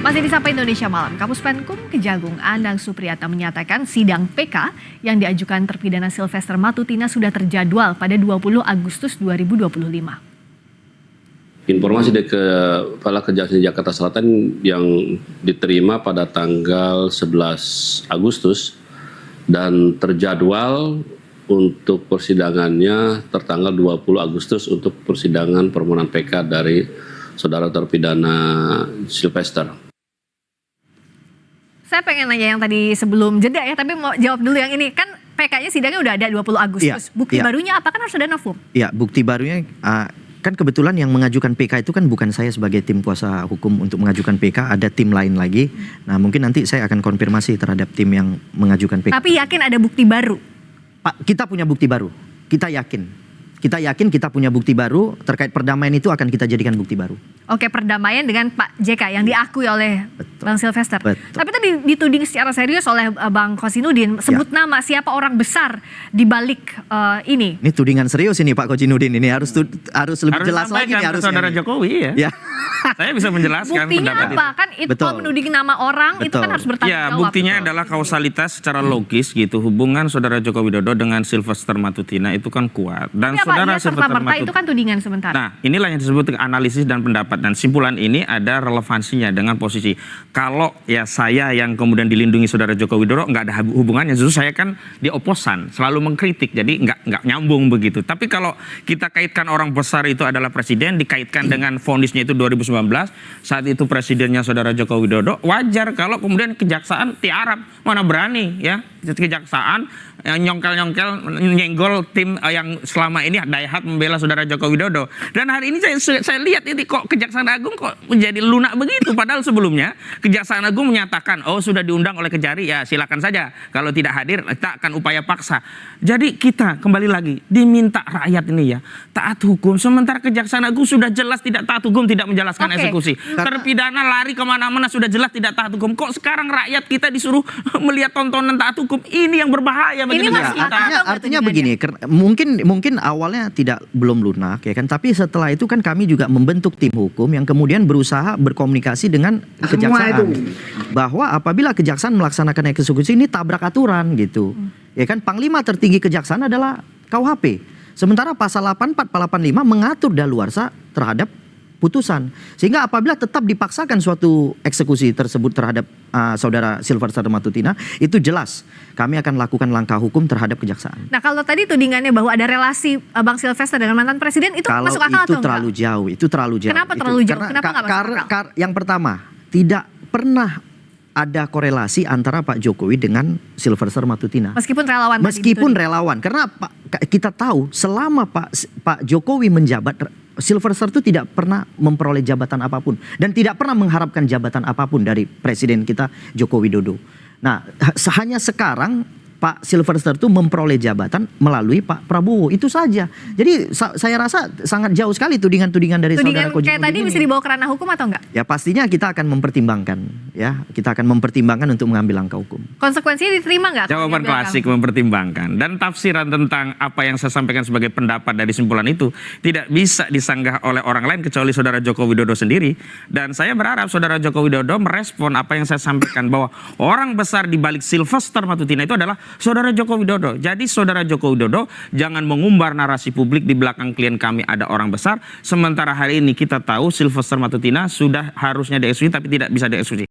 Masih di Sapa Indonesia Malam, Kapus Penkum Kejagung Anang Supriyatna menyatakan sidang PK yang diajukan terpidana Sylvester Matutina sudah terjadwal pada 20 Agustus 2025. Informasi dari Kepala Kejaksaan Jakarta Selatan yang diterima pada tanggal 11 Agustus dan terjadwal untuk persidangannya tertanggal 20 Agustus untuk persidangan permohonan PK dari saudara terpidana Sylvester. Saya pengen nanya yang tadi sebelum jeda ya, tapi mau jawab dulu yang ini. Kan PK-nya sidangnya udah ada 20 Agustus. Bukti barunya apa? Kan harus ada novum. Ya, bukti barunya kan kebetulan yang mengajukan PK itu kan bukan saya sebagai tim kuasa hukum untuk mengajukan PK, ada tim lain lagi. Nah, mungkin nanti saya akan konfirmasi terhadap tim yang mengajukan PK. Tapi yakin ada bukti baru? Pak, kita punya bukti baru. Kita yakin. Kita yakin kita punya bukti baru terkait perdamaian itu akan kita jadikan bukti baru. Oke, perdamaian dengan Pak JK yang diakui oleh Bang Sylvester. Betul. Tapi tadi dituding secara serius oleh Bang Kozinudin, sebut nama siapa orang besar di balik ini. Ini tudingan serius ini Pak Kozinudin, ini harus lebih jelas lagi nih harusnya. Saudara Jokowi ya. Saya bisa menjelaskan buktinya pendapat apa? itu. Kan itu menuding nama orang itu kan harus bertanggung jawab. Ya, buktinya adalah kausalitas secara logis gitu. Hubungan saudara Joko Widodo dengan Sylvester Matutina itu kan kuat. Dan tapi saudara Sylvester Matutina itu kan tudingan sementara. Nah, inilah yang disebut analisis dan pendapat, dan simpulan ini ada relevansinya dengan posisi. Kalau ya saya yang kemudian dilindungi saudara Joko Widodo nggak ada hubungannya, justru saya kan di oposan, selalu mengkritik, jadi nggak nyambung begitu. Tapi kalau kita kaitkan orang besar itu adalah presiden, dikaitkan dengan vonisnya itu 2019, saat itu presidennya saudara Joko Widodo, wajar kalau kemudian kejaksaan tiarap, mana berani ya kejaksaan nyongkel-nyongkel nyenggol tim yang selama ini daihat membela saudara Joko Widodo. Dan hari ini saya lihat ini kok Kejaksaan Agung kok menjadi lunak begitu, padahal sebelumnya Kejaksaan Agung menyatakan oh sudah diundang oleh Kejari, ya silakan saja, kalau tidak hadir kita akan upaya paksa. Jadi kita kembali lagi diminta rakyat ini ya taat hukum, sementara Kejaksaan Agung sudah jelas tidak taat hukum, tidak menjelaskan eksekusi. Terpidana lari kemana-mana sudah jelas tidak taat hukum, kok sekarang rakyat kita disuruh melihat tontonan taat hukum? Ini yang berbahaya bagi negara kita. Artinya begini, mungkin awalnya belum lunak ya kan, tapi setelah itu kan kami juga membentuk tim hukum yang kemudian berusaha berkomunikasi dengan kejaksaan bahwa apabila kejaksaan melaksanakan eksekusi ini tabrak aturan gitu. Ya kan, Panglima tertinggi kejaksaan adalah KUHP. Sementara pasal 84 85 mengatur daluarsa terhadap putusan. Sehingga apabila tetap dipaksakan suatu eksekusi tersebut terhadap saudara Sylvester Matutina, itu jelas kami akan lakukan langkah hukum terhadap kejaksaan. Nah, kalau tadi tudingannya bahwa ada relasi Bang Sylvester dengan mantan presiden, itu kalau masuk akal atau terlalu enggak? jauh, itu terlalu jauh. Kenapa terlalu jauh? Kenapa nggak masuk akal? Yang pertama, tidak pernah ada korelasi antara Pak Jokowi dengan Sylvester Matutina. Meskipun relawan. Meskipun relawan, karena kita tahu selama Pak Jokowi menjabat, Sylvester itu tidak pernah memperoleh jabatan apapun dan tidak pernah mengharapkan jabatan apapun dari presiden kita Joko Widodo. Nah, hanya sekarang Pak Sylvester itu memperoleh jabatan melalui Pak Prabowo, itu saja. Jadi saya rasa sangat jauh sekali tudingan-tudingan dari saudara Kozinudin. Kayak tadi bisa dibawa ke ranah hukum atau enggak? Ya pastinya kita akan mempertimbangkan, ya kita akan mempertimbangkan untuk mengambil langkah hukum. Konsekuensinya diterima nggak? Jawaban klasik mempertimbangkan, dan tafsiran tentang apa yang saya sampaikan sebagai pendapat dari simpulan itu tidak bisa disanggah oleh orang lain kecuali saudara Joko Widodo sendiri. Dan saya berharap saudara Joko Widodo merespon apa yang saya sampaikan bahwa orang besar di balik Sylvester Matutina itu adalah saudara Joko Widodo. Jadi saudara Joko Widodo jangan mengumbar narasi publik di belakang klien kami ada orang besar, sementara hari ini kita tahu Sylvester Matutina sudah harusnya dieksekusi tapi tidak bisa dieksekusi.